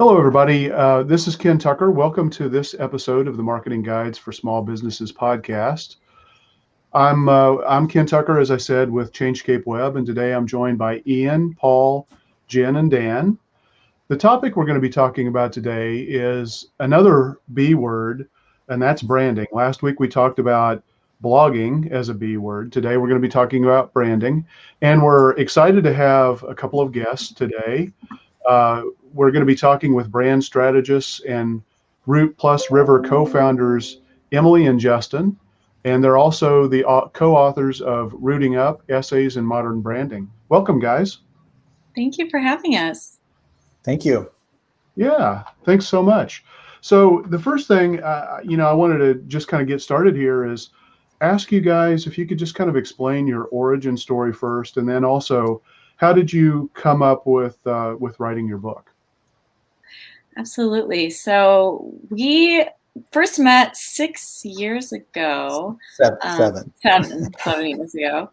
Hello, everybody. This is Ken Tucker. Welcome to this episode of the Marketing Guides for Small Businesses podcast. I'm Ken Tucker, as I said, with Changescape Web, and today I'm joined by Ian, Paul, Jen, and Dan. The topic we're going to be talking about today is another B word, and that's branding. Last week we talked about blogging as a B word. Today we're going to be talking about branding, and we're excited to have a couple of guests today. We're going to be talking with brand strategists and Root Plus River co-founders Emily and Justin, and they're also the co-authors of Rooting Up, Essays in Modern Branding. Welcome, guys. Thank you for having us. Thank you. Yeah, thanks so much. So the first thing, I wanted to just kind of get started here is ask you guys if you could just kind of explain your origin story first, and then also how did you come up with writing your book? Absolutely. So we first met 6 years ago. Seven. 7 years ago.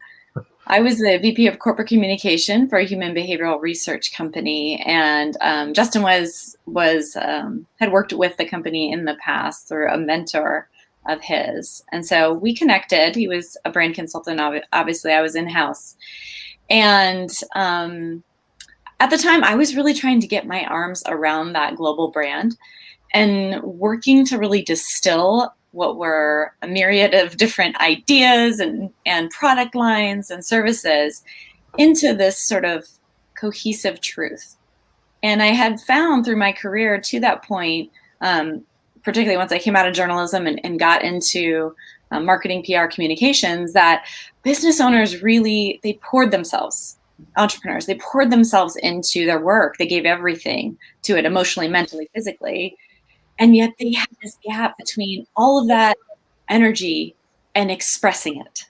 I was the VP of Corporate Communication for a human behavioral research company, and Justin had worked with the company in the past through a mentor of his, and so we connected. He was a brand consultant. Obviously, I was in-house. And at the time, I was really trying to get my arms around that global brand and working to really distill what were a myriad of different ideas and product lines and services into this sort of cohesive truth. And I had found through my career to that point, particularly once I came out of journalism and got into marketing, PR, communications, that business owners really, entrepreneurs, they poured themselves into their work. They gave everything to it, emotionally, mentally, physically. And yet they had this gap between all of that energy and expressing it.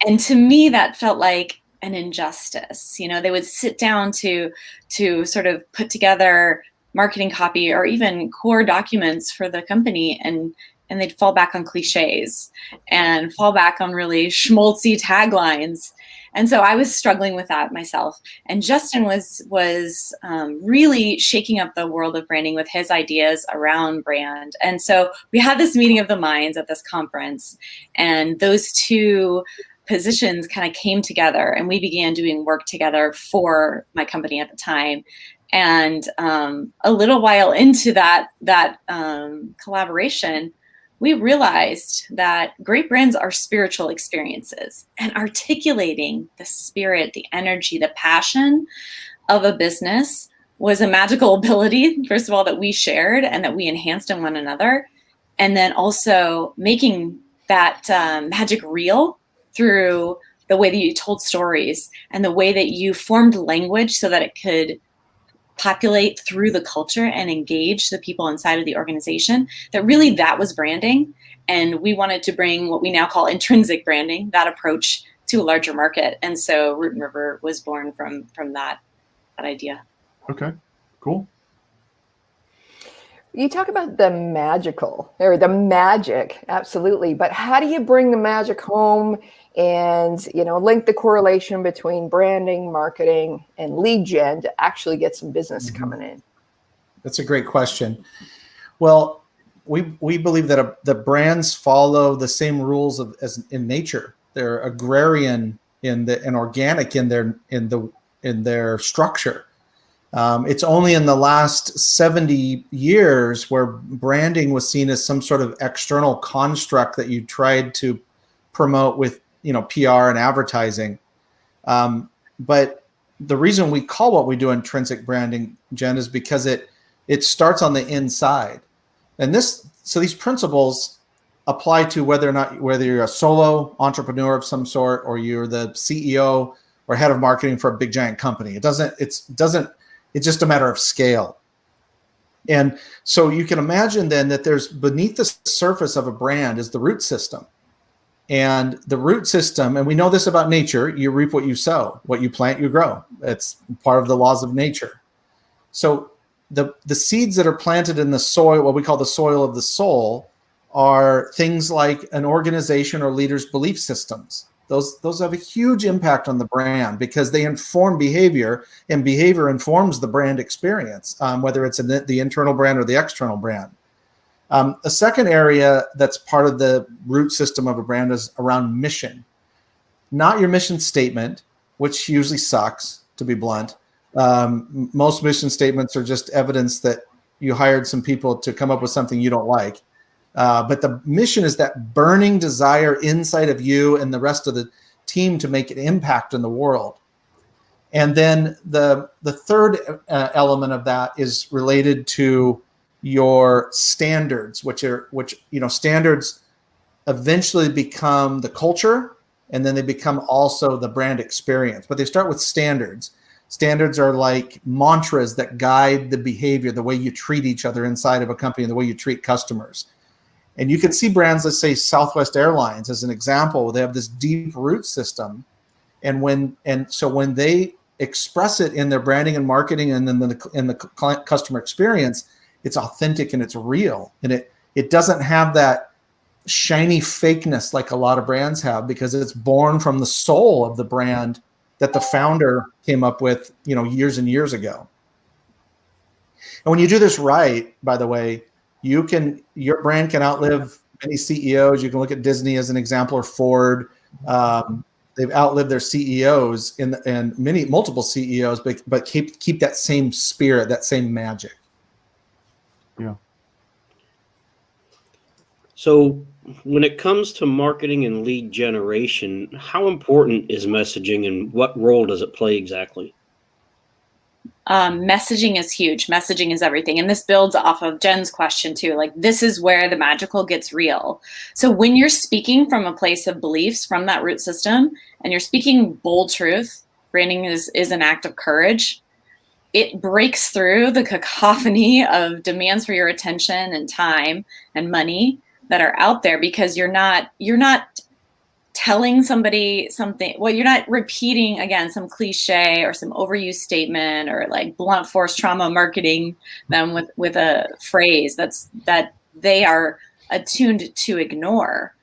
And to me, that felt like an injustice. They would sit down to sort of put together marketing copy or even core documents for the company, and they'd fall back on cliches and fall back on really schmaltzy taglines. And so I was struggling with that myself. And Justin was really shaking up the world of branding with his ideas around brand. And so we had this meeting of the minds at this conference, and those two positions kind of came together, and we began doing work together for my company at the time. And a little while into that collaboration, we realized that great brands are spiritual experiences, and articulating the spirit, the energy, the passion of a business was a magical ability, first of all, that we shared and that we enhanced in one another. And then also making that magic real through the way that you told stories and the way that you formed language so that it could populate through the culture and engage the people inside of the organization, that was branding. And we wanted to bring what we now call intrinsic branding, that approach, to a larger market. And so Root and River was born from that idea. Okay, cool. You talk about the magical or the magic, absolutely. But how do you bring the magic home and, link the correlation between branding, marketing, and lead gen to actually get some business coming in? That's a great question. Well, we believe that the brands follow the same rules as in nature. They're agrarian and organic in their structure. It's only in the last 70 years where branding was seen as some sort of external construct that you tried to promote with PR and advertising. But the reason we call what we do intrinsic branding, Jen, is because it starts on the inside. And so these principles apply to whether you're a solo entrepreneur of some sort or you're the CEO or head of marketing for a big giant company. It's just a matter of scale. And so you can imagine then that there's beneath the surface of a brand is the root system. And the root system, and we know this about nature, you reap what you sow, what you plant, you grow. It's part of the laws of nature. So the seeds that are planted in the soil, what we call the soil of the soul, are things like an organization or leader's belief systems. Those have a huge impact on the brand because they inform behavior, and behavior informs the brand experience, whether it's in the internal brand or the external brand. A second area that's part of the root system of a brand is around mission. Not your mission statement, which usually sucks, to be blunt. Most mission statements are just evidence that you hired some people to come up with something you don't like. But the mission is that burning desire inside of you and the rest of the team to make an impact in the world. And then the third element of that is related to your standards, which standards eventually become the culture, and then they become also the brand experience. But they start with standards. Standards are like mantras that guide the behavior, the way you treat each other inside of a company, and the way you treat customers. And you can see brands, let's say Southwest Airlines as an example, they have this deep root system. So when they express it in their branding and marketing and then in the client customer experience, it's authentic and it's real. And it doesn't have that shiny fakeness like a lot of brands have, because it's born from the soul of the brand that the founder came up with, years and years ago. And when you do this right, by the way, your brand can outlive many CEOs. You can look at Disney as an example, or Ford. They've outlived their CEOs and multiple CEOs, but keep that same spirit, that same magic. Yeah. So when it comes to marketing and lead generation, how important is messaging and what role does it play exactly? Messaging is huge. Messaging is everything. And this builds off of Jen's question too. Like, this is where the magical gets real. So when you're speaking from a place of beliefs from that root system, and you're speaking bold truth, branding is an act of courage. It breaks through the cacophony of demands for your attention and time and money that are out there, because you're not telling somebody something. Well, you're not repeating again some cliche or some overused statement, or like blunt force trauma marketing them with a phrase that they are attuned to ignore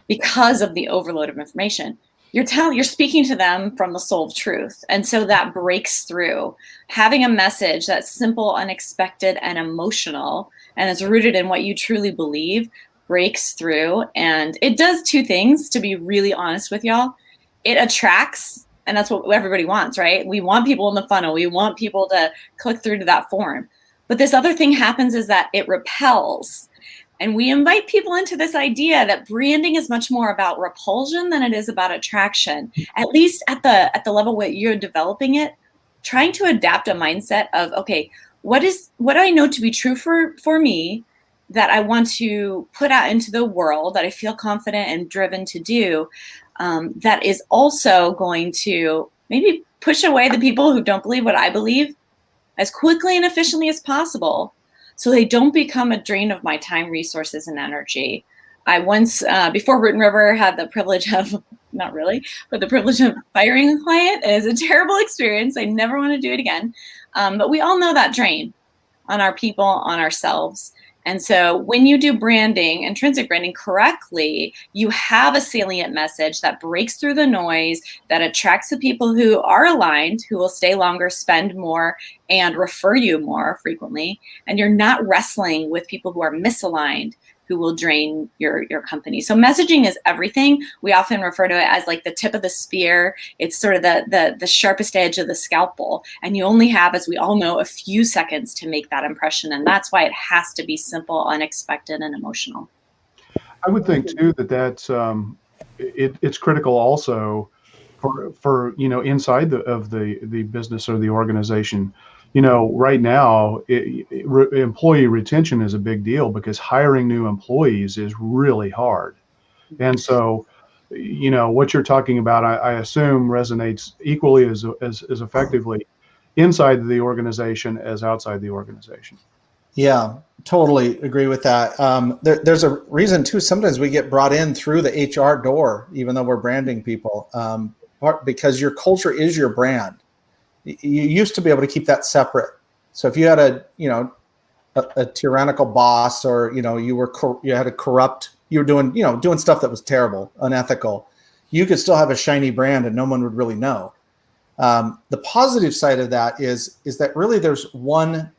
because of the overload of information. You're speaking to them from the soul of truth. And so that breaks through. Having a message that's simple, unexpected, and emotional, and is rooted in what you truly believe, breaks through. And it does two things, to be really honest with y'all. It attracts, and that's what everybody wants, right? We want people in the funnel. We want people to click through to that form. But this other thing happens is that it repels. And we invite people into this idea that branding is much more about repulsion than it is about attraction, at least at the level where you're developing it, trying to adapt a mindset of, okay, what do I know to be true for me, that I want to put out into the world, that I feel confident and driven to do, that is also going to maybe push away the people who don't believe what I believe as quickly and efficiently as possible, so they don't become a drain of my time, resources, and energy. I once, before Root and River, had the privilege of, not really, but the privilege of firing a client. It is a terrible experience. I never want to do it again. But we all know that drain on our people, on ourselves. And so when you do branding, intrinsic branding correctly, you have a salient message that breaks through the noise, that attracts the people who are aligned, who will stay longer, spend more, and refer you more frequently. And you're not wrestling with people who are misaligned, who will drain your company. So messaging is everything. We often refer to it as like the tip of the spear. It's sort of the sharpest edge of the scalpel. And you only have, as we all know, a few seconds to make that impression. And that's why it has to be simple, unexpected, and emotional. I would think too that's it's critical also for inside of the business or the organization. Right now, employee retention is a big deal, because hiring new employees is really hard. And so, what you're talking about, I assume, resonates equally as effectively inside the organization as outside the organization. Yeah, totally agree with that. There's a reason too. Sometimes we get brought in through the HR door, even though we're branding people, because your culture is your brand. You used to be able to keep that separate. So if you had a tyrannical boss, or you were doing stuff that was terrible, unethical, you could still have a shiny brand and no one would really know. The positive side of that is that really there's one,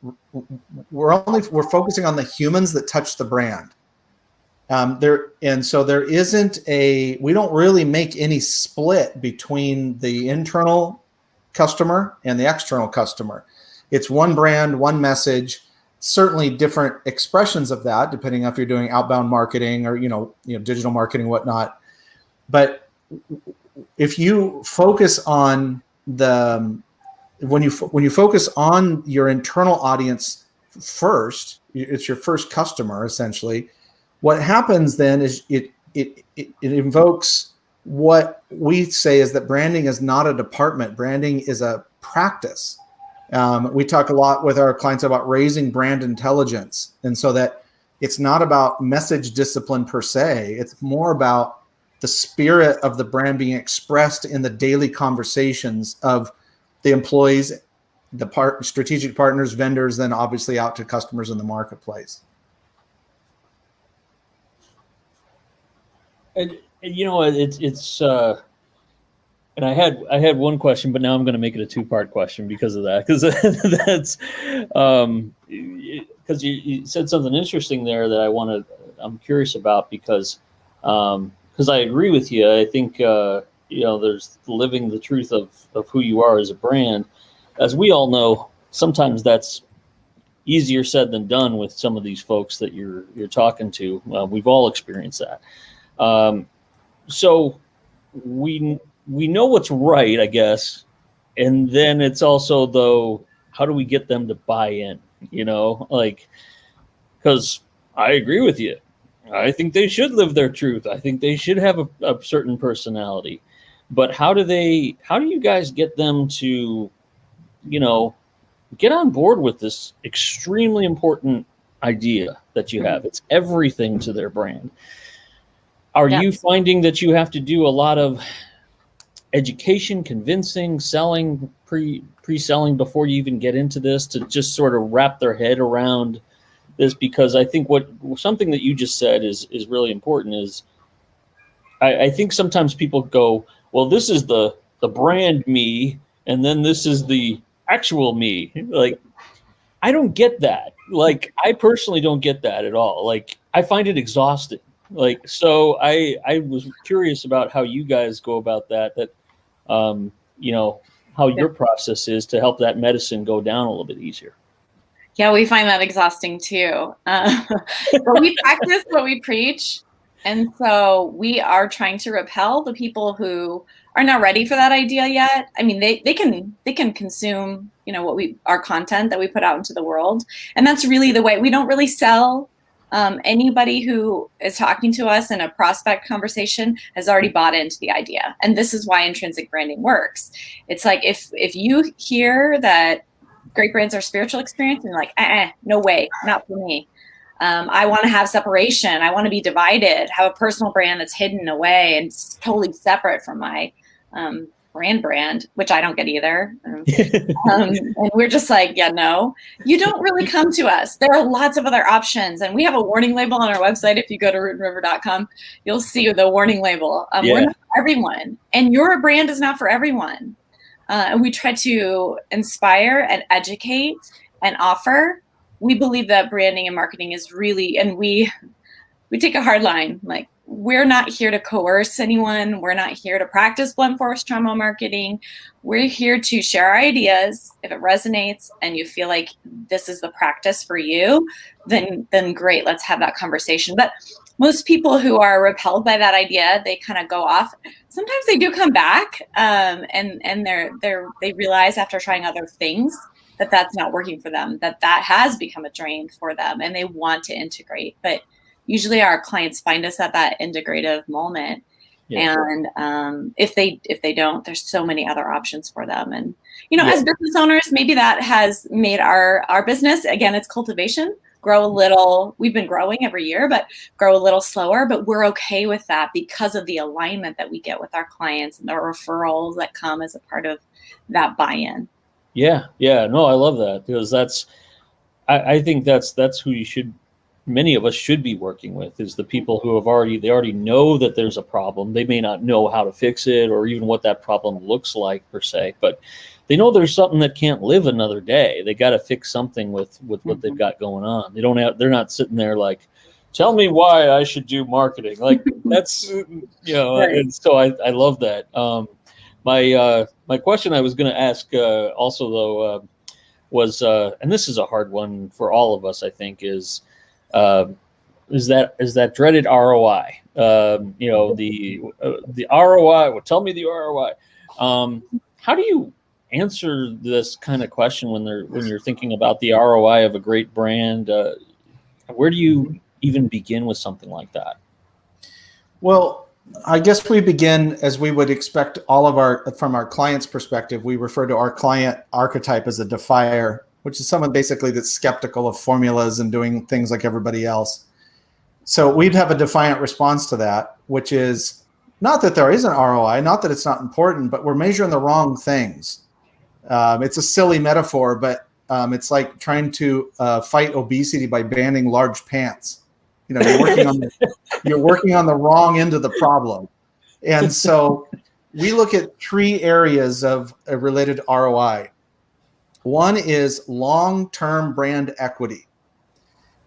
we're focusing on the humans that touch the brand. So there isn't we don't really make any split between the internal customer and the external customer. It's one brand, one message, certainly different expressions of that, depending on if you're doing outbound marketing or, digital marketing, whatnot. But if you focus on when you focus on your internal audience first, it's your first customer essentially. What happens then is it invokes what we say is that branding is not a department. Branding is a practice. We talk a lot with our clients about raising brand intelligence, and so that it's not about message discipline per se. It's more about the spirit of the brand being expressed in the daily conversations of the employees, the strategic partners, vendors, then obviously out to customers in the marketplace. And it's and I had one question, but now I'm going to make it a two-part question because of that, because that's because you said something interesting there that I'm curious about, because I agree with you. I think there's living the truth of who you are as a brand. As we all know, sometimes that's easier said than done with some of these folks that you're talking to. We've all experienced that. So we know what's right, I guess. And then it's also, though, how do we get them to buy in, because I agree with you. I think they should live their truth. I think they should have a certain personality, but how do you guys get them to, get on board with this extremely important idea that you have? It's everything to their brand. Are you finding that you have to do a lot of education, convincing, selling, pre-selling before you even get into this, to just sort of wrap their head around this? Because I think something that you just said is really important. Is I think sometimes people go, well, this is the brand me, and then this is the actual me. Like, I don't get that. Like, I personally don't get that at all. Like, I find it exhausting. Like, so I was curious about how you guys go about that, how your process is to help that medicine go down a little bit easier. Yeah, we find that exhausting too. But we practice what we preach. And so we are trying to repel the people who are not ready for that idea yet. I mean, they can consume, our content that we put out into the world. And that's really the way. We don't really sell. Anybody who is talking to us in a prospect conversation has already bought into the idea. And this is why intrinsic branding works. It's like, if you hear that great brands are spiritual experience, and you're like, no way, not for me. I want to have separation. I want to be divided, have a personal brand that's hidden away and totally separate from my brand, which I don't get either. And we're just like, yeah, no, you don't really come to us. There are lots of other options. And we have a warning label on our website. If you go to rootandriver.com, you'll see the warning label. We're not for everyone. And your brand is not for everyone. And we try to inspire and educate and offer. We believe that branding and marketing is really, and we take a hard line. Like, we're not here to coerce anyone. We're not here to practice blunt force trauma marketing. We're here to share our ideas. If it resonates and you feel like this is the practice for you, then great, let's have that conversation. But most people who are repelled by that idea, they kind of go off. Sometimes they do come back, and they realize after trying other things that that's not working for them, that has become a drain for them, and they want to integrate. But usually our clients find us at that integrative moment. Yeah. And if they don't, there's so many other options for them. And, as business owners, maybe that has made our business, again, it's cultivation, grow a little. We've been growing every year, but grow a little slower. But we're okay with that because of the alignment that we get with our clients and the referrals that come as a part of that buy-in. Yeah. No, I love that, because I think that's who you should many of us should be working with is the people who they already know that there's a problem. They may not know how to fix it or even what that problem looks like per se, but they know there's something that can't live another day. They got to fix something with what they've got going on. They're not sitting there like, tell me why I should do marketing. Like that's, Right. and so I love that. My question I was going to ask also though was, and this is a hard one for all of us, I think, is that dreaded ROI. The ROI. Well, tell me the ROI. How do you answer this kind of question when you're thinking about the ROI of a great brand? Where do you even begin with something like that? Well, I guess we begin as we would expect from our client's perspective. We refer to our client archetype as a defier, which is someone basically that's skeptical of formulas and doing things like everybody else. So we'd have a defiant response to that, which is not that there isn't ROI, not that it's not important, but we're measuring the wrong things. It's a silly metaphor, but it's like trying to fight obesity by banning large pants. You're working on the wrong end of the problem. And so we look at 3 areas of a related ROI. One is long-term brand equity.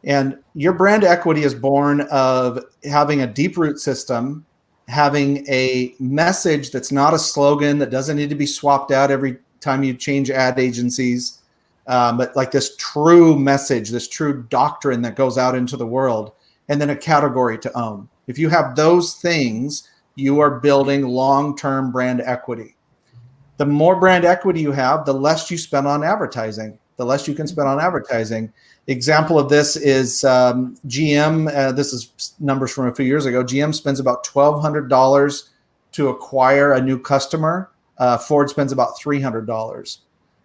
And your brand equity is born of having a deep root system, having a message that's not a slogan that doesn't need to be swapped out every time you change ad agencies, but like this true message, this true doctrine that goes out into the world, and then a category to own. If you have those things, you are building long-term brand equity. The more brand equity you have, the less you spend on advertising, the less you can spend on advertising. Example of this is GM. This is numbers from a few years ago. GM spends about $1,200 to acquire a new customer. Ford spends about $300.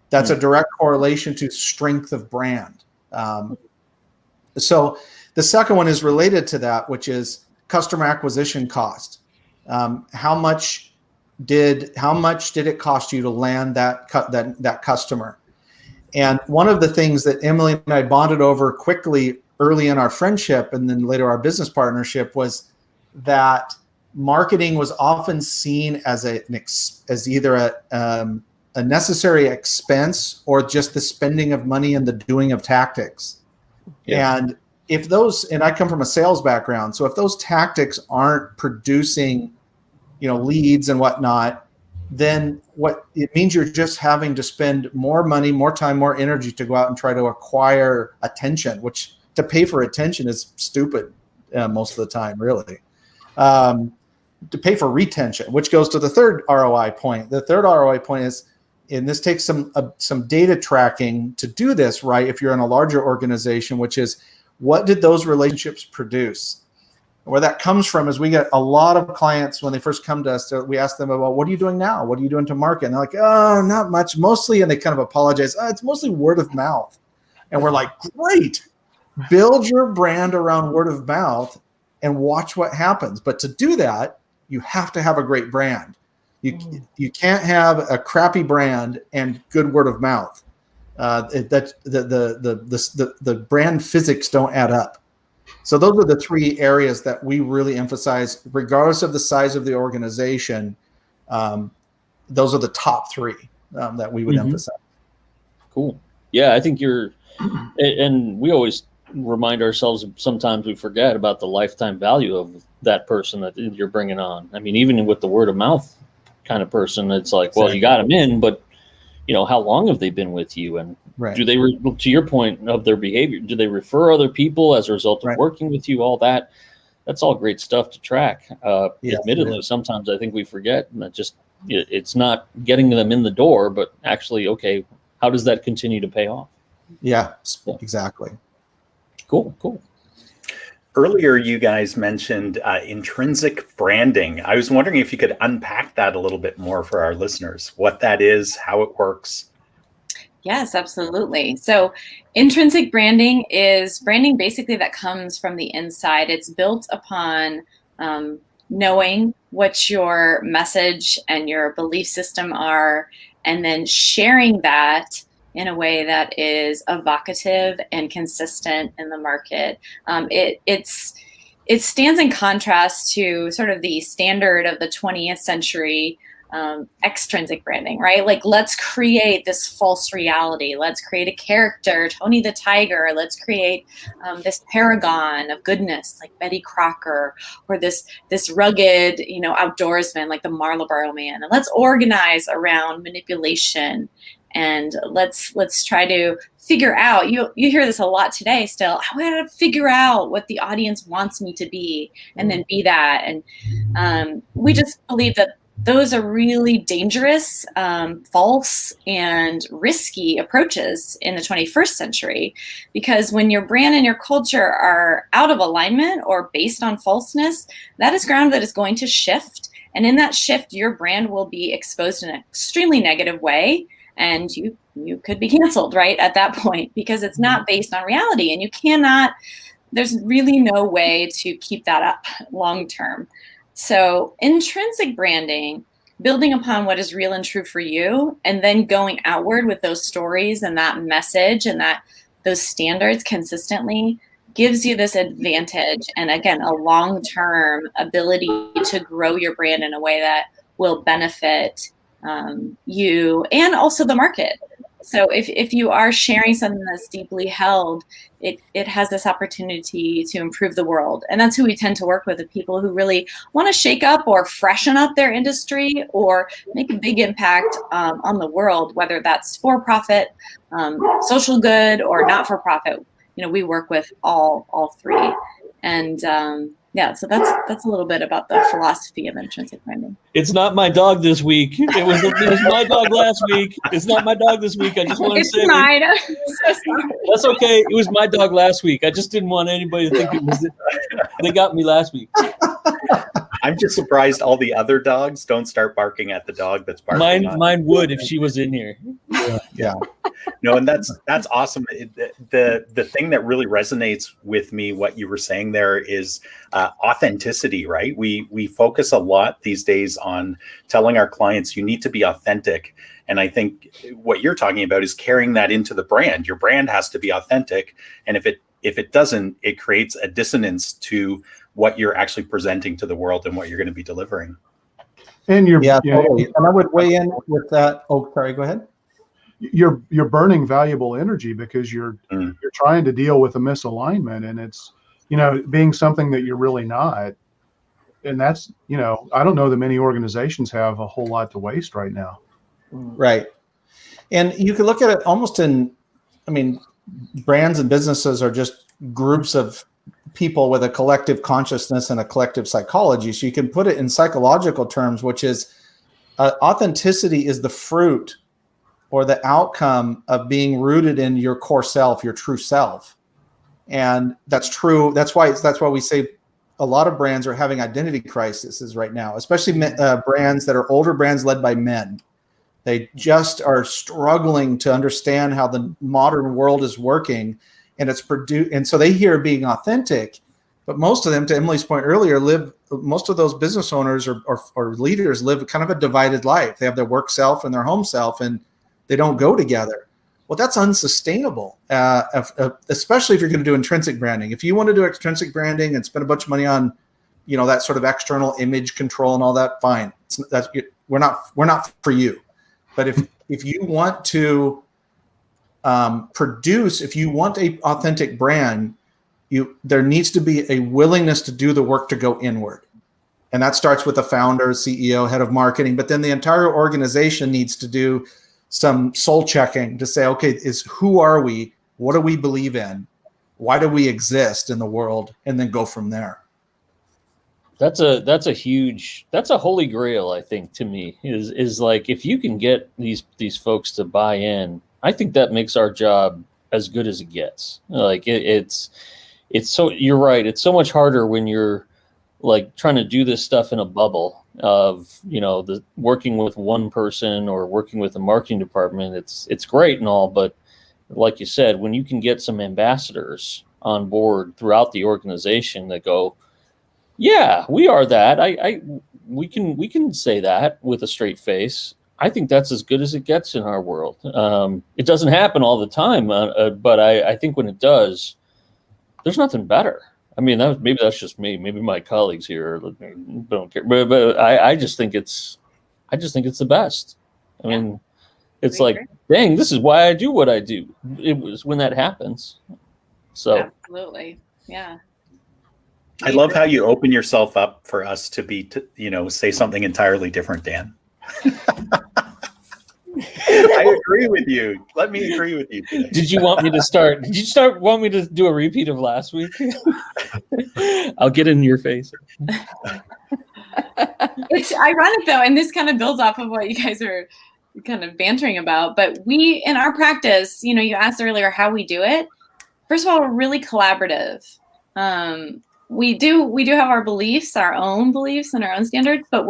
That's a direct correlation to strength of brand. So the second one is related to that, which is customer acquisition cost. How much did it cost you to land that customer? And one of the things that Emily and I bonded over quickly early in our friendship and then later our business partnership was that marketing was often seen as either a necessary expense or just the spending of money and the doing of tactics. Yeah. And I come from a sales background, so if those tactics aren't producing, leads and whatnot, then what it means you're just having to spend more money, more time, more energy to go out and try to acquire attention, which to pay for attention is stupid most of the time, really. To pay for retention, which goes to the third ROI point. The third ROI point is, and this takes some data tracking to do this, right? If you're in a larger organization, which is what did those relationships produce? Where that comes from is we get a lot of clients when they first come to us, we ask them about, what are you doing now? What are you doing to market? And they're like, oh, not much, mostly. And they kind of apologize. Oh, it's mostly word of mouth. And we're like, great, build your brand around word of mouth and watch what happens. But to do that, you have to have a great brand. You can't have a crappy brand and good word of mouth. The brand physics don't add up. So those are the 3 areas that we really emphasize, regardless of the size of the organization. Those are the top 3 that we would emphasize. Cool. Yeah, I think and we always remind ourselves, sometimes we forget about the lifetime value of that person that you're bringing on. I mean, even with the word of mouth kind of person, it's like, well, you got them in, but how long have they been with you? And do they, to your point of their behavior, do they refer other people as a result of working with you? All that's all great stuff to track. Admittedly, sometimes I think we forget that it's not getting them in the door, but actually, okay, how does that continue to pay off? Yeah, exactly. Cool. Earlier, you guys mentioned intrinsic branding. I was wondering if you could unpack that a little bit more for our listeners, what that is, how it works. Yes, absolutely. So intrinsic branding is branding basically that comes from the inside. It's built upon knowing what your message and your belief system are, and then sharing that in a way that is evocative and consistent in the market. It stands in contrast to sort of the standard of the 20th century extrinsic branding, right? Like, let's create this false reality. Let's create a character, Tony the Tiger. Let's create this paragon of goodness, like Betty Crocker, or this rugged, outdoorsman, like the Marlboro Man. And let's organize around manipulation. And let's try to figure out, you hear this a lot today still, I got to figure out what the audience wants me to be and then be that. And we just believe that those are really dangerous, false, and risky approaches in the 21st century, because when your brand and your culture are out of alignment or based on falseness, that is ground that is going to shift. And in that shift, your brand will be exposed in an extremely negative way. And you could be canceled right at that point, because it's not based on reality, and you cannot, there's really no way to keep that up long term. So intrinsic branding, building upon what is real and true for you, and then going outward with those stories and that message and those standards consistently, gives you this advantage. And again, a long-term ability to grow your brand in a way that will benefit you and also the market. So if you are sharing something that's deeply held, it has this opportunity to improve the world. And that's who we tend to work with, the people who really want to shake up or freshen up their industry or make a big impact on the world, whether that's for-profit, social good, or not-for-profit. We work with all three. And so that's a little bit about the philosophy of intrinsic branding. It's not my dog this week. It was my dog last week. It's not my dog this week. I just want to say it's mine. I'm so sorry. That's okay. It was my dog last week. I just didn't want anybody to think it was. They got me last week. I'm just surprised all the other dogs don't start barking at the dog that's barking. Mine would if she was in here. Yeah. No, and that's awesome. The thing that really resonates with me, what you were saying there, is authenticity, right? We focus a lot these days on telling our clients you need to be authentic. And I think what you're talking about is carrying that into the brand. Your brand has to be authentic. And if it doesn't, it creates a dissonance to what you're actually presenting to the world and what you're going to be delivering. And totally. And I would weigh in with that. Oh, sorry, go ahead. You're burning valuable energy because you're trying to deal with a misalignment, and it's being something that you're really not. And that's I don't know that many organizations have a whole lot to waste right now. Right. And you could look at it almost brands and businesses are just groups of people with a collective consciousness and a collective psychology. So you can put it in psychological terms, which is authenticity is the fruit or the outcome of being rooted in your core self, your true self. And that's true. That's why we say a lot of brands are having identity crises right now, especially brands that are older brands led by men. They just are struggling to understand how the modern world is working, and and so they hear being authentic, but most of them, to Emily's point earlier, most of those business owners or leaders live kind of a divided life. They have their work self and their home self, and they don't go together. Well, that's unsustainable, especially if you're going to do intrinsic branding. If you want to do extrinsic branding and spend a bunch of money on, that sort of external image control and all that, fine. We're not for you. But if you want to if you want an authentic brand, there needs to be a willingness to do the work to go inward. And that starts with the founder, CEO, head of marketing, but then the entire organization needs to do some soul checking to say, okay, who are we? What do we believe in? Why do we exist in the world? And then go from there. That's a holy grail, I think, to me, is like, if you can get these folks to buy in, I think that makes our job as good as it gets. Like it's so, you're right. It's so much harder when you're like trying to do this stuff in a bubble of, the working with one person or working with a marketing department. It's great and all, but like you said, when you can get some ambassadors on board throughout the organization that go, yeah, we are that. We can say that with a straight face. I think that's as good as it gets in our world. It doesn't happen all the time, but I think when it does, there's nothing better. I mean, maybe that's just me. Maybe my colleagues here don't care, but I just think it's the best. I mean, it's like, dang, this is why I do what I do. It was when that happens. So absolutely, yeah. I love how you open yourself up for us to say something entirely different, Dan. I agree with you. Let me agree with you today. Did you want me to start? Want me to do a repeat of last week? I'll get in your face. It's ironic though, and this kind of builds off of what you guys are kind of bantering about. But we, in our practice, you asked earlier how we do it. First of all, we're really collaborative. We do have our beliefs, our own beliefs, and our own standards, but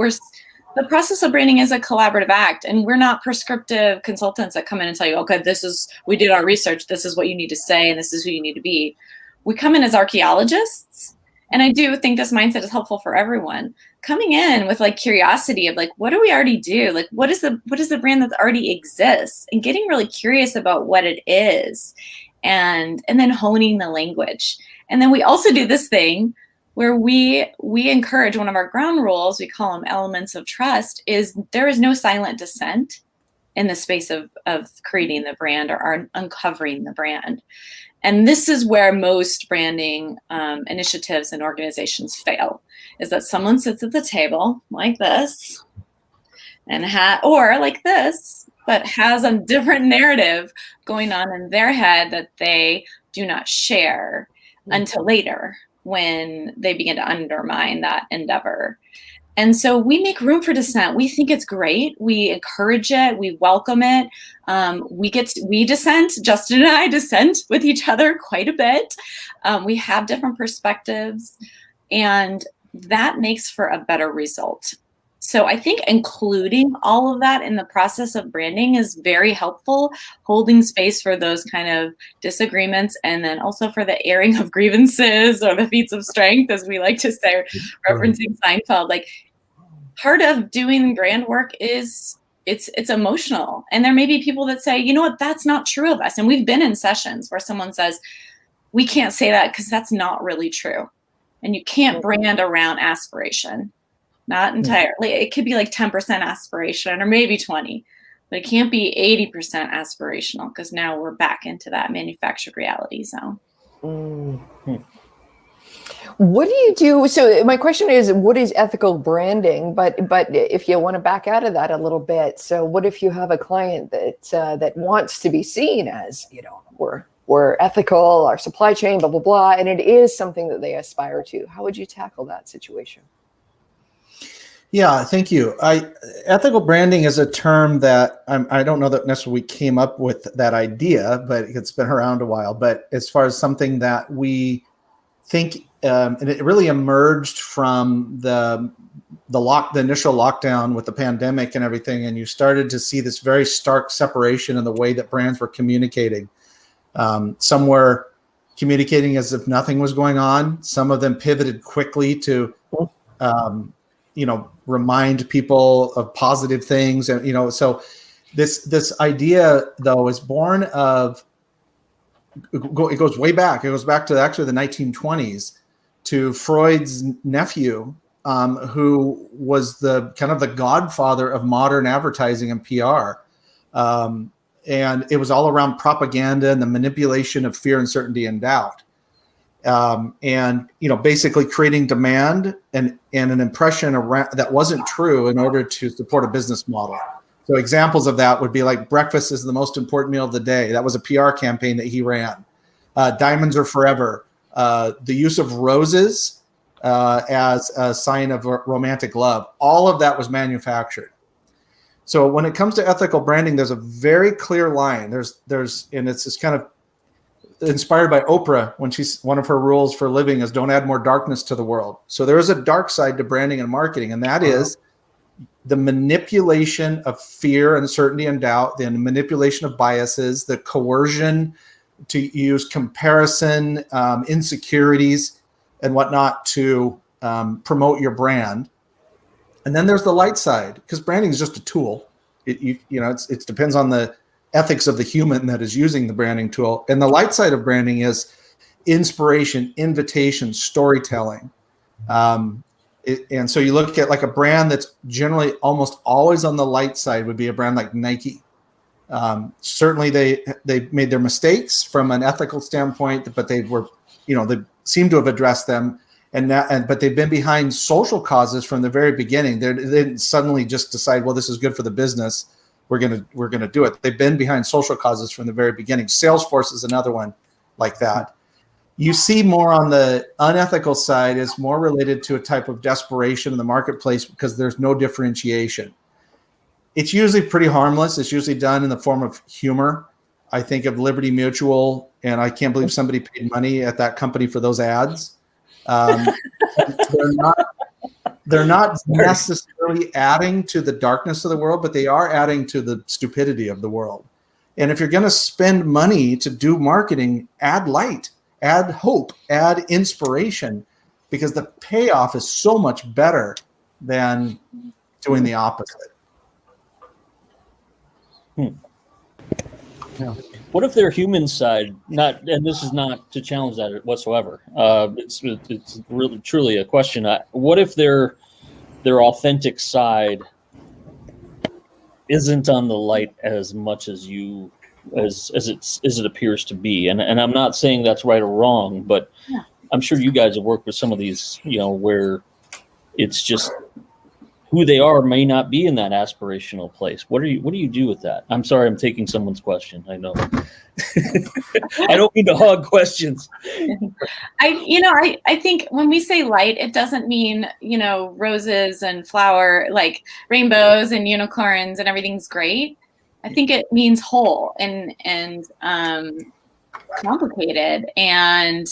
the process of branding is a collaborative act, and we're not prescriptive consultants that come in and tell you, okay, we did our research, this is what you need to say, and this is who you need to be. We come in as archaeologists, and I do think this mindset is helpful for everyone. Coming in with curiosity of what do we already do? What is the brand that already exists? And getting really curious about what it is, and then honing the language. And then we also do this thing where we encourage, one of our ground rules, we call them elements of trust, is there is no silent dissent in the space of creating the brand or uncovering the brand. And this is where most branding initiatives and organizations fail, is that someone sits at the table like this or like this, but has a different narrative going on in their head that they do not share until later, when they begin to undermine that endeavor. And so we make room for dissent. We think it's great. We encourage it. We welcome it. We dissent. Justin and I dissent with each other quite a bit. We have different perspectives, and that makes for a better result. So I think including all of that in the process of branding is very helpful, holding space for those kind of disagreements, and then also for the airing of grievances or the feats of strength, as we like to say, referencing Seinfeld. Part of doing brand work is it's emotional. And there may be people that say, you know what, that's not true of us. And we've been in sessions where someone says, we can't say that because that's not really true. And you can't brand around aspiration. Not entirely. It could be 10% aspiration or maybe 20, but it can't be 80% aspirational, because now we're back into that manufactured reality zone. What do you do? So my question is, what is ethical branding? But if you want to back out of that a little bit, so what if you have a client that wants to be seen as, we're ethical, our supply chain, blah, blah, blah, and it is something that they aspire to? How would you tackle that situation? Yeah, thank you. Ethical branding is a term that I don't know that necessarily we came up with that idea, but it's been around a while. But as far as something that we think, and it really emerged from the initial lockdown with the pandemic and everything, and you started to see this very stark separation in the way that brands were communicating. Some were communicating as if nothing was going on. Some of them pivoted quickly to remind people of positive things. And, so this idea though is born of, it goes way back. It goes back to actually the 1920s to Freud's nephew, who was the kind of the godfather of modern advertising and PR. And it was all around propaganda and the manipulation of fear, uncertainty, and doubt. And basically creating demand and an impression around that wasn't true in order to support a business model. So examples of that would be like breakfast is the most important meal of the day. That was a PR campaign that he ran. Diamonds are forever. The use of roses as a sign of romantic love. All of that was manufactured. So when it comes to ethical branding, there's a very clear line. And it's this kind of inspired by Oprah, when one of her rules for living is don't add more darkness to the world. So there is a dark side to branding and marketing, and that is the manipulation of fear, uncertainty, and doubt, the manipulation of biases, the coercion to use comparison, insecurities, and whatnot to promote your brand. And then there's the light side, because branding is just a tool. It depends on the ethics of the human that is using the branding tool. And the light side of branding is inspiration, invitation, storytelling. And so you look at like a brand that's generally almost always on the light side would be a brand like Nike. Certainly they made their mistakes from an ethical standpoint, but they seem to have addressed them. But they've been behind social causes from the very beginning. They didn't suddenly just decide, well, this is good for the business, we're gonna do it. They've been behind social causes from the very beginning. Salesforce is another one like that. You see more on the unethical side is more related to a type of desperation in the marketplace because there's no differentiation. It's usually pretty harmless. It's usually done in the form of humor. I think of Liberty Mutual, and I can't believe somebody paid money at that company for those ads. They're not necessarily adding to the darkness of the world, but they are adding to the stupidity of the world. And if you're going to spend money to do marketing, add light, add hope, add inspiration, because the payoff is so much better than doing the opposite. Yeah. What if their human side, and this is not to challenge that whatsoever. It's really truly a question. What if their authentic side isn't on the light as much as it appears to be? And I'm not saying that's right or wrong, but yeah. I'm sure you guys have worked with some of these, where it's just who they are may not be in that aspirational place. What do you do with that? I'm sorry, I'm taking someone's question. I know. I don't mean to hog questions. I think when we say light, it doesn't mean, roses and flower, like rainbows and unicorns and everything's great. I think it means whole and complicated and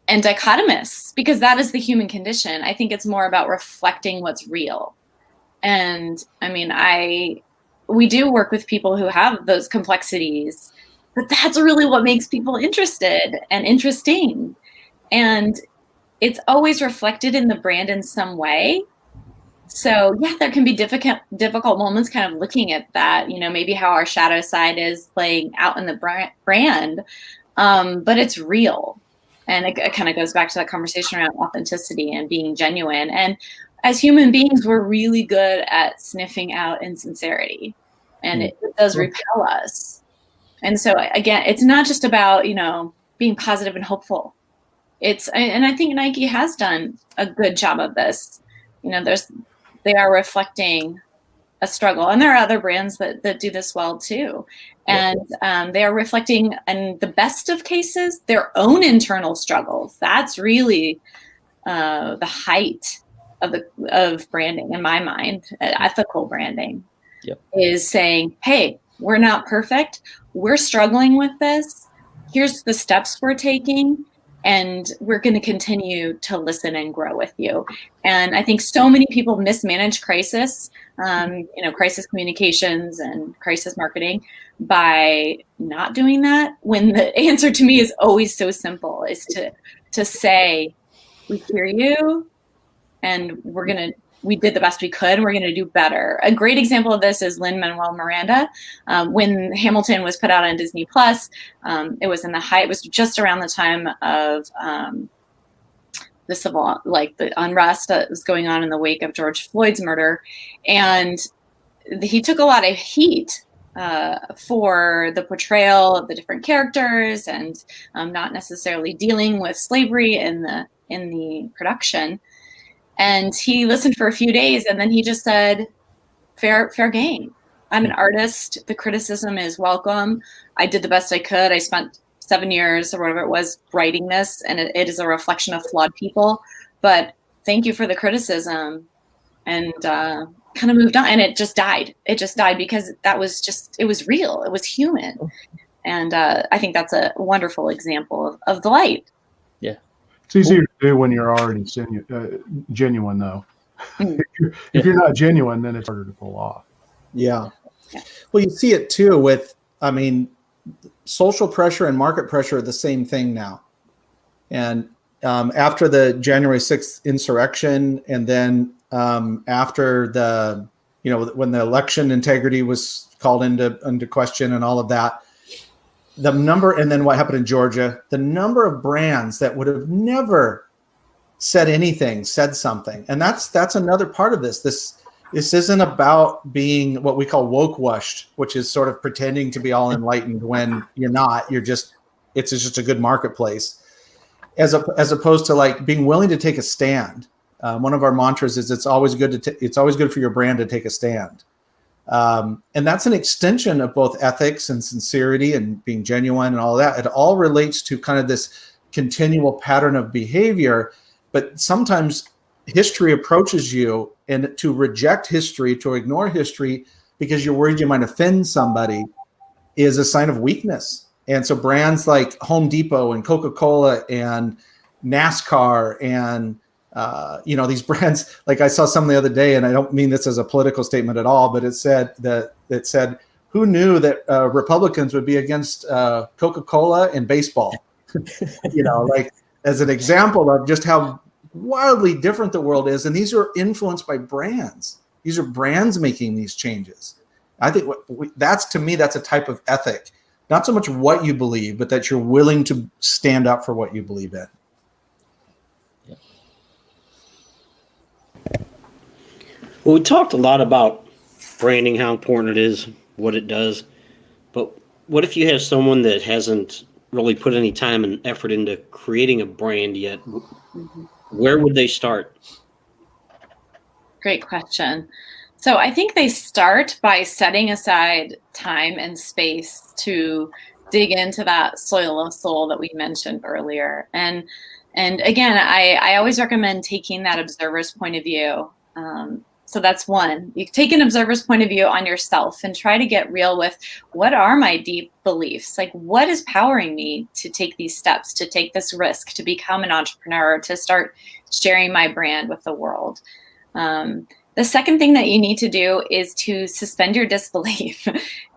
dichotomous, because that is the human condition. I think it's more about reflecting what's real. And I mean, we do work with people who have those complexities, but that's really what makes people interested and interesting. And it's always reflected in the brand in some way. So yeah, there can be difficult moments kind of looking at that, maybe how our shadow side is playing out in the brand, but it's real. And it kind of goes back to that conversation around authenticity and being genuine. And as human beings, we're really good at sniffing out insincerity, and it does repel us. And so again, it's not just about, being positive and hopeful. And I think Nike has done a good job of this. They are reflecting a struggle, and there are other brands that do this well too. And they are reflecting, in the best of cases, their own internal struggles. That's really the height of branding, in my mind. Ethical branding is saying, hey, we're not perfect. We're struggling with this. Here's the steps we're taking, and we're going to continue to listen and grow with you. And I think so many people mismanage crisis, crisis communications and crisis marketing by not doing that, when the answer to me is always so simple, is to say, we hear you, and we did the best we could, and we're going to do better. A great example of this is Lin-Manuel Miranda. When Hamilton was put out on Disney Plus, it was just around the time of the unrest that was going on in the wake of George Floyd's murder. And he took a lot of heat for the portrayal of the different characters, and not necessarily dealing with slavery in the production. And he listened for a few days, and then he just said, fair game. I'm an artist. The criticism is welcome. I did the best I could. I spent 7 years or whatever it was writing this, and it is a reflection of flawed people. But thank you for the criticism, and kind of moved on. And it just died. It just died because it was real. It was human. And I think that's a wonderful example of the light. Yeah. It's easier to do when you're already genuine, though. If you're not genuine, then it's harder to pull off. Yeah. Well, you see it too with, social pressure and market pressure are the same thing now. And after the January 6th insurrection, and then after the when the election integrity was called into question and all of that, the number, and then what happened in Georgia, the number of brands that would have never said anything, said something. And that's another part of this. This isn't about being what we call woke washed, which is sort of pretending to be all enlightened when you're not. It's just a good marketplace, as opposed to like being willing to take a stand. One of our mantras is it's always good for your brand to take a stand. And that's an extension of both ethics and sincerity and being genuine and all that. It all relates to kind of this continual pattern of behavior. But sometimes history approaches you, and to reject history, to ignore history because you're worried you might offend somebody is a sign of weakness. And so brands like Home Depot and Coca-Cola and NASCAR and these brands, like I saw some the other day, and I don't mean this as a political statement at all, but it said, who knew that Republicans would be against Coca-Cola and baseball? Like as an example of just how wildly different the world is. And these are influenced by brands. These are brands making these changes. I think to me, that's a type of ethic, not so much what you believe, but that you're willing to stand up for what you believe in. Well, we talked a lot about branding, how important it is, what it does. But what if you have someone that hasn't really put any time and effort into creating a brand yet? Mm-hmm. Where would they start? Great question. So I think they start by setting aside time and space to dig into that soil of soul that we mentioned earlier. And again, I always recommend taking that observer's point of view. So that's one. You take an observer's point of view on yourself and try to get real with, what are my deep beliefs? Like, what is powering me to take these steps, to take this risk, to become an entrepreneur, to start sharing my brand with the world? The second thing that you need to do is to suspend your disbelief.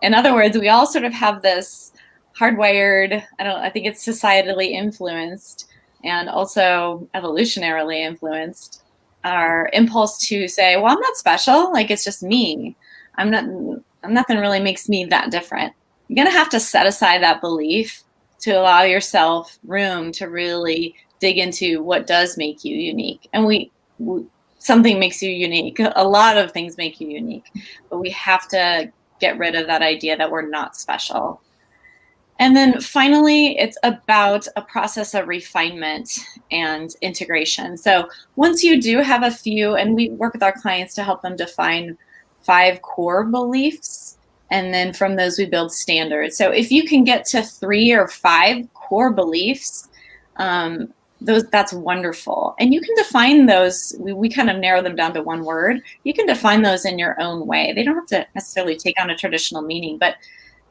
In other words, we all sort of have this hardwired, I think it's societally influenced and also evolutionarily influenced, our impulse to say, well, I'm not special. Like, it's just me. Nothing really makes me that different. You're going to have to set aside that belief to allow yourself room to really dig into what does make you unique. And something makes you unique. A lot of things make you unique, but we have to get rid of that idea that we're not special. And then finally, it's about a process of refinement and integration. So once you do have a few, and we work with our clients to help them define 5 core beliefs, and then from those we build standards. So if you can get to 3 or 5 core beliefs, that's wonderful. And you can define those. We kind of narrow them down to one word. You can define those in your own way. They don't have to necessarily take on a traditional meaning, but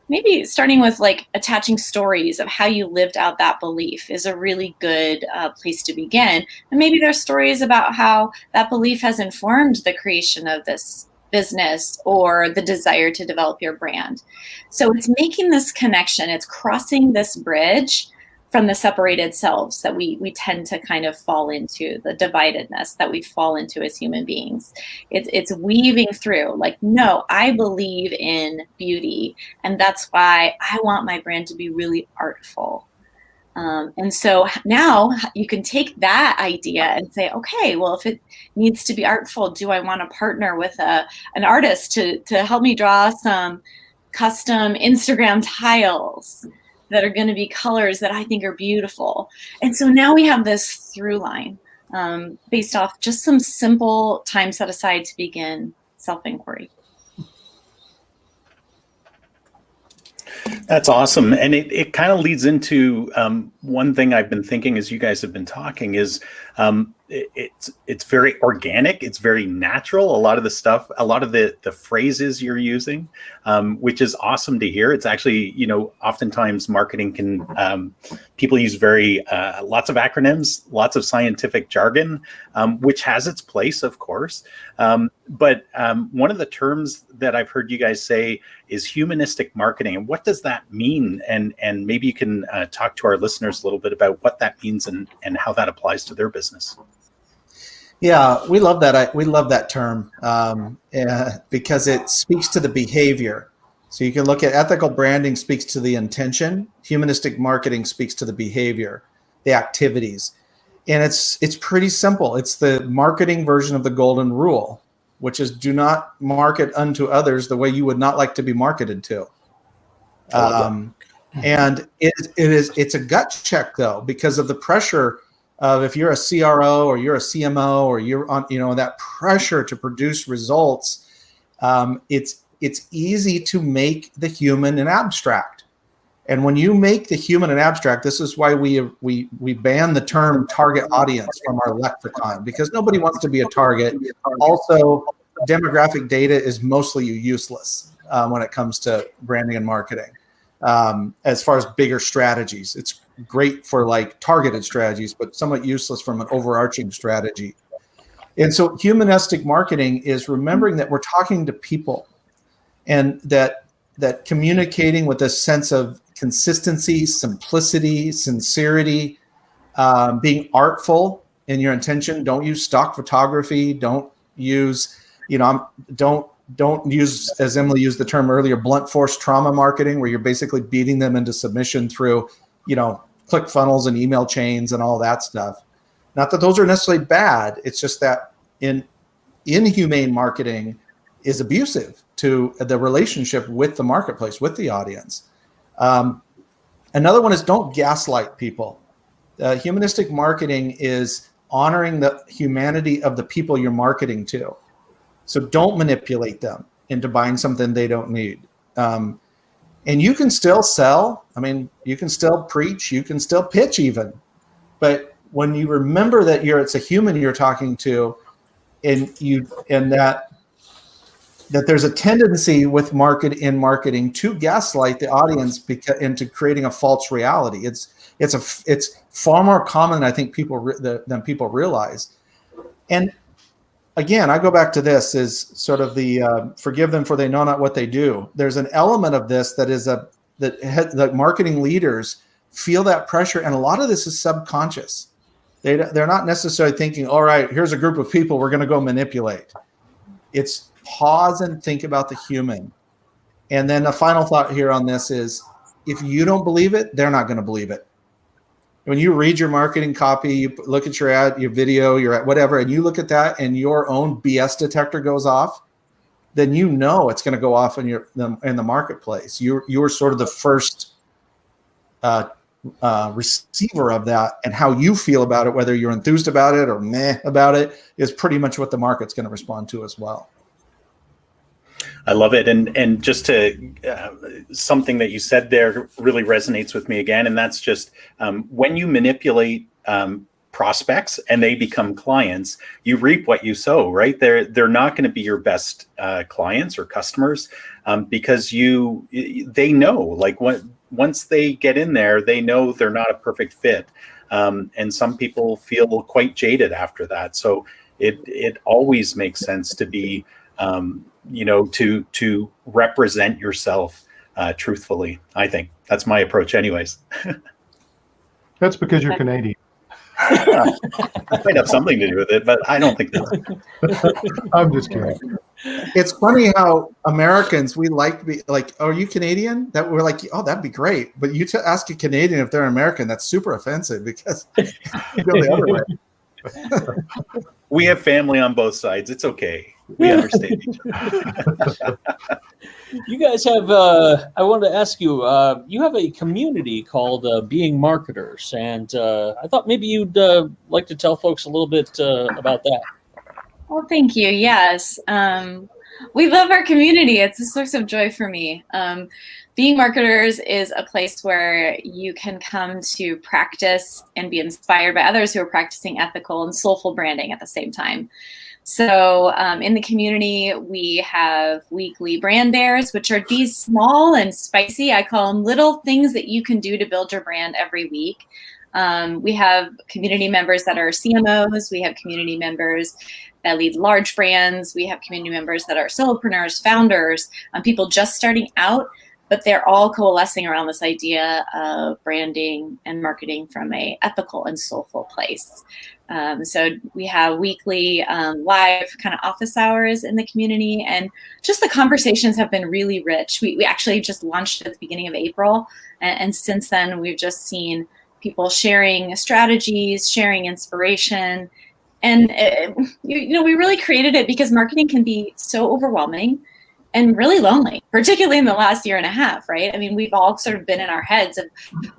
maybe starting with like attaching stories of how you lived out that belief is a really good place to begin. And maybe there's stories about how that belief has informed the creation of this business or the desire to develop your brand. So it's making this connection. It's crossing this bridge from the separated selves that we tend to kind of fall into, the dividedness that we fall into as human beings. It's weaving through, like, no, I believe in beauty, and that's why I want my brand to be really artful. And so now you can take that idea and say, okay, well, if it needs to be artful, do I want to partner with an artist to help me draw some custom Instagram tiles that are going to be colors that I think are beautiful? And so now we have this through line based off just some simple time set aside to begin self-inquiry. That's awesome. And it kind of leads into one thing I've been thinking as you guys have been talking is it's very organic. It's very natural. A lot of the stuff, a lot of the phrases you're using, which is awesome to hear. It's actually, oftentimes marketing can, people use lots of acronyms, lots of scientific jargon, which has its place, of course. But one of the terms that I've heard you guys say is humanistic marketing. And what does that mean? And maybe you can talk to our listeners a little bit about what that means and how that applies to their business. Yeah, we love that. We love that term because it speaks to the behavior. So you can look at ethical branding speaks to the intention. Humanistic marketing speaks to the behavior, the activities. And it's pretty simple. It's the marketing version of the golden rule, which is do not market unto others the way you would not like to be marketed to. And it's a gut check though, because of the pressure of if you're a CRO or you're a CMO or you're on, that pressure to produce results, it's easy to make the human an abstract. And when you make the human an abstract, this is why we ban the term target audience from our lexicon, because nobody wants to be a target. Also, demographic data is mostly useless when it comes to branding and marketing. As far as bigger strategies, it's great for like targeted strategies, but somewhat useless from an overarching strategy. And so humanistic marketing is remembering that we're talking to people, and that communicating with a sense of consistency, simplicity, sincerity, being artful in your intention. Don't use stock photography. Don't use, don't use, as Emily used the term earlier, blunt force trauma marketing, where you're basically beating them into submission through, click funnels and email chains and all that stuff. Not that those are necessarily bad. It's just that inhumane marketing is abusive to the relationship with the marketplace, with the audience. Another one is don't gaslight people. Humanistic marketing is honoring the humanity of the people you're marketing to. So don't manipulate them into buying something they don't need. And you can still sell. I mean, you can still preach, you can still pitch even. But when you remember that it's a human you're talking to, and that there's a tendency with marketing to gaslight the audience into creating a false reality. It's far more common than I think people realize. And again, I go back to this is sort of the forgive them for they know not what they do. There's an element of this that marketing leaders feel that pressure, and a lot of this is subconscious. They're not necessarily thinking, all right, here's a group of people we're going to go manipulate. It's pause and think about the human. And then the final thought here on this is, if you don't believe it, they're not going to believe it. When you read your marketing copy, you look at your ad, your video, your whatever, and you look at that and your own BS detector goes off, then it's going to go off in the marketplace. You're sort of the first receiver of that, and how you feel about it, whether you're enthused about it or meh about it, is pretty much what the market's going to respond to as well. I love it. And just to something that you said there really resonates with me again. And that's just when you manipulate prospects and they become clients, you reap what you sow, right? They're not going to be your best clients or customers because they know, like once they get in there, they know they're not a perfect fit. And some people feel quite jaded after that. So it always makes sense to be to represent yourself truthfully. I think that's my approach anyways. That's because you're Canadian. It might have something to do with it, but I don't think that's I'm just kidding. It's funny how Americans, we like to be like, oh, are you Canadian? That we're like, oh, that'd be great. But you ask a Canadian if they're American, that's super offensive because you go the other way. We have family on both sides. It's okay. We understand each other. You guys have, I wanted to ask you, you have a community called Being Marketers, and I thought maybe you'd like to tell folks a little bit about that. Well, thank you. Yes. We love our community. It's a source of joy for me. Being Marketers is a place where you can come to practice and be inspired by others who are practicing ethical and soulful branding at the same time. So in the community, we have weekly brand dares, which are these small and spicy, I call them little things that you can do to build your brand every week. We have community members that are CMOs. We have community members that lead large brands. We have community members that are solopreneurs, founders, people just starting out. but they're all coalescing around this idea of branding and marketing from a ethical and soulful place. So we have weekly live kind of office hours in the community, and just the conversations have been really rich. We actually just launched at the beginning of April, and since then we've just seen people sharing strategies, sharing inspiration. And we really created it because marketing can be so overwhelming and really lonely, particularly in the last year and a half, right? I mean, we've all sort of been in our heads of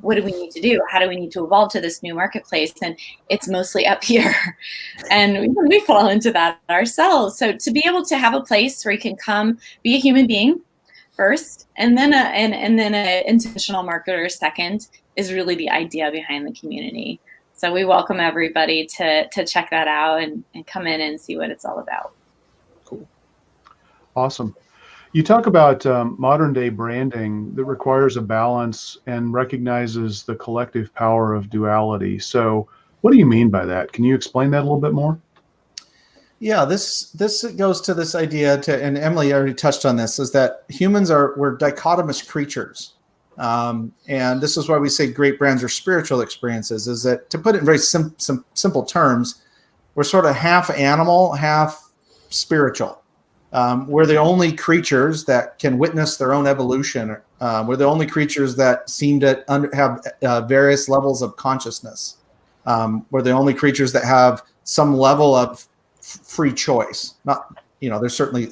what do we need to do? How do we need to evolve to this new marketplace? And it's mostly up here. And we fall into that ourselves. So to be able to have a place where you can come, be a human being first, and then an intentional marketer second is really the idea behind the community. So we welcome everybody to check that out and come in and see what it's all about. Cool. Awesome. You talk about modern day branding that requires a balance and recognizes the collective power of duality. So what do you mean by that? Can you explain that a little bit more? Yeah, this goes to this idea and Emily already touched on this, is that we're dichotomous creatures. And this is why we say great brands are spiritual experiences, is that, to put it in very simple terms, we're sort of half animal, half spiritual. We're the only creatures that can witness their own evolution. We're the only creatures that seem to have various levels of consciousness. We're the only creatures that have some level of free choice. Not, there's certainly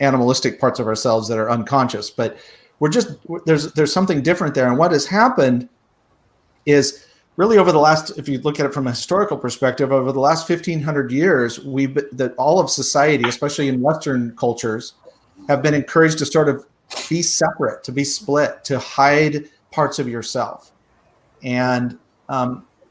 animalistic parts of ourselves that are unconscious, but there's something different there. And what has happened is really over the last, if you look at it from a historical perspective, over the last 1,500 years, all of society, especially in Western cultures, have been encouraged to sort of be separate, to be split, to hide parts of yourself. And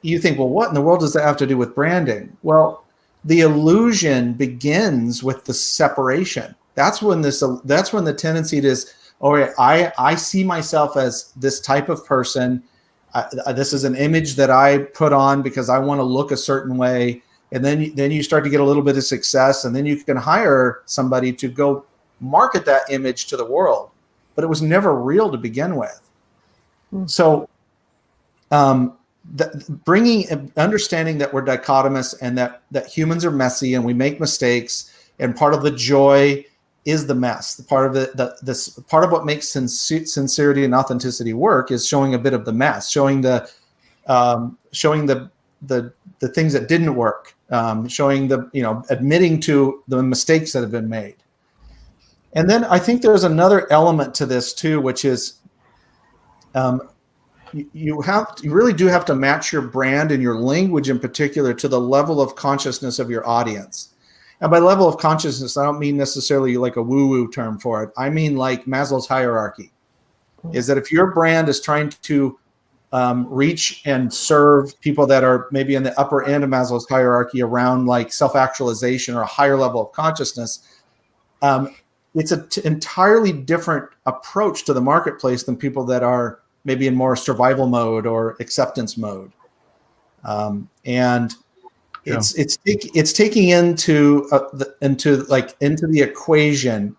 you think, well, what in the world does that have to do with branding? Well, the illusion begins with the separation. That's when the tendency is, I see myself as this type of person. This is an image that I put on because I want to look a certain way. And then you start to get a little bit of success, and then you can hire somebody to go market that image to the world. But it was never real to begin with. So understanding that we're dichotomous and that humans are messy and we make mistakes, and part of the joy is the mess. The part of part of what makes sincerity and authenticity work is showing a bit of the mess, showing the things that didn't work, showing admitting to the mistakes that have been made. And then I think there's another element to this too, which is you really do have to match your brand and your language in particular to the level of consciousness of your audience. And by level of consciousness, I don't mean necessarily like a woo-woo term for it. I mean like Maslow's hierarchy. Is that if your brand is trying to reach and serve people that are maybe in the upper end of Maslow's hierarchy around like self-actualization or a higher level of consciousness, it's an entirely different approach to the marketplace than people that are maybe in more survival mode or acceptance mode. It's taking into the equation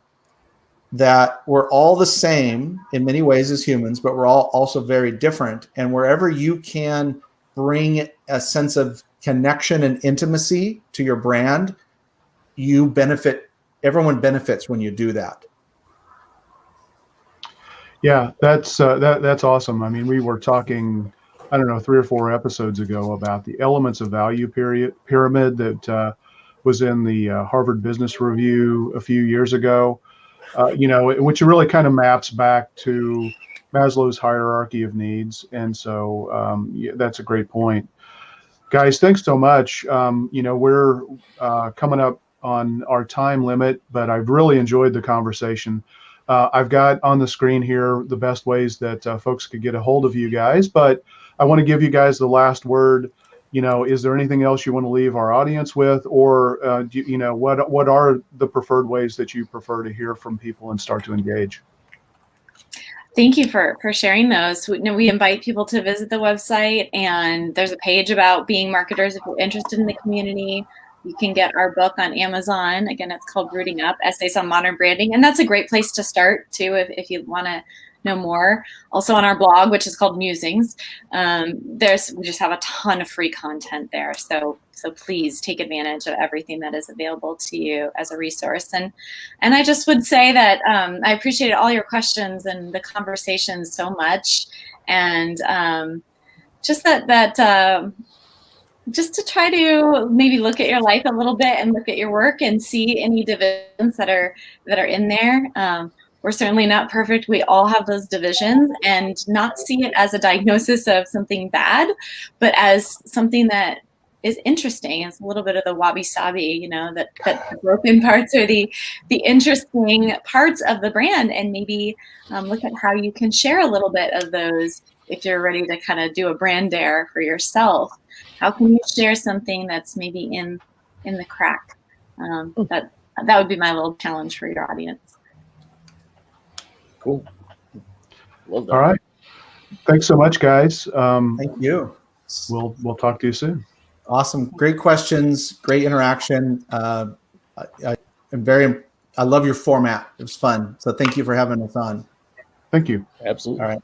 that we're all the same in many ways as humans, but we're all also very different. And wherever you can bring a sense of connection and intimacy to your brand, you benefit. Everyone benefits when you do that. Yeah, that's awesome. I mean, we were talking, I don't know, 3 or 4 episodes ago about the elements of value pyramid that was in the Harvard Business Review a few years ago, which really kind of maps back to Maslow's hierarchy of needs. And so that's a great point. Guys, thanks so much. We're coming up on our time limit, but I've really enjoyed the conversation. I've got on the screen here the best ways that folks could get a hold of you guys, but I want to give you guys the last word. Is there anything else you want to leave our audience with, or what are the preferred ways that you prefer to hear from people and start to engage? Thank you for sharing those. We invite people to visit the website, and there's a page about being marketers if you're interested in the community. You can get our book on Amazon. Again, it's called Rooting Up, Essays on Modern Branding. And that's a great place to start, too, if you want to know more. Also on our blog, which is called Musings, we just have a ton of free content there. So please take advantage of everything that is available to you as a resource. And I just would say that I appreciated all your questions and the conversation so much. And just just to try to maybe look at your life a little bit and look at your work and see any divisions that are in there. We're certainly not perfect. We all have those divisions, and not see it as a diagnosis of something bad, but as something that is interesting. It's a little bit of the wabi-sabi, that the broken parts are the interesting parts of the brand, and maybe look at how you can share a little bit of those if you're ready to kind of do a brand dare for yourself. How can you share something that's maybe in the crack? That would be my little challenge for your audience. Cool. Well done. All right. Thanks so much, guys. Thank you. We'll talk to you soon. Awesome. Great questions. Great interaction. I love your format. It was fun. So thank you for having us on. Thank you. Absolutely. All right.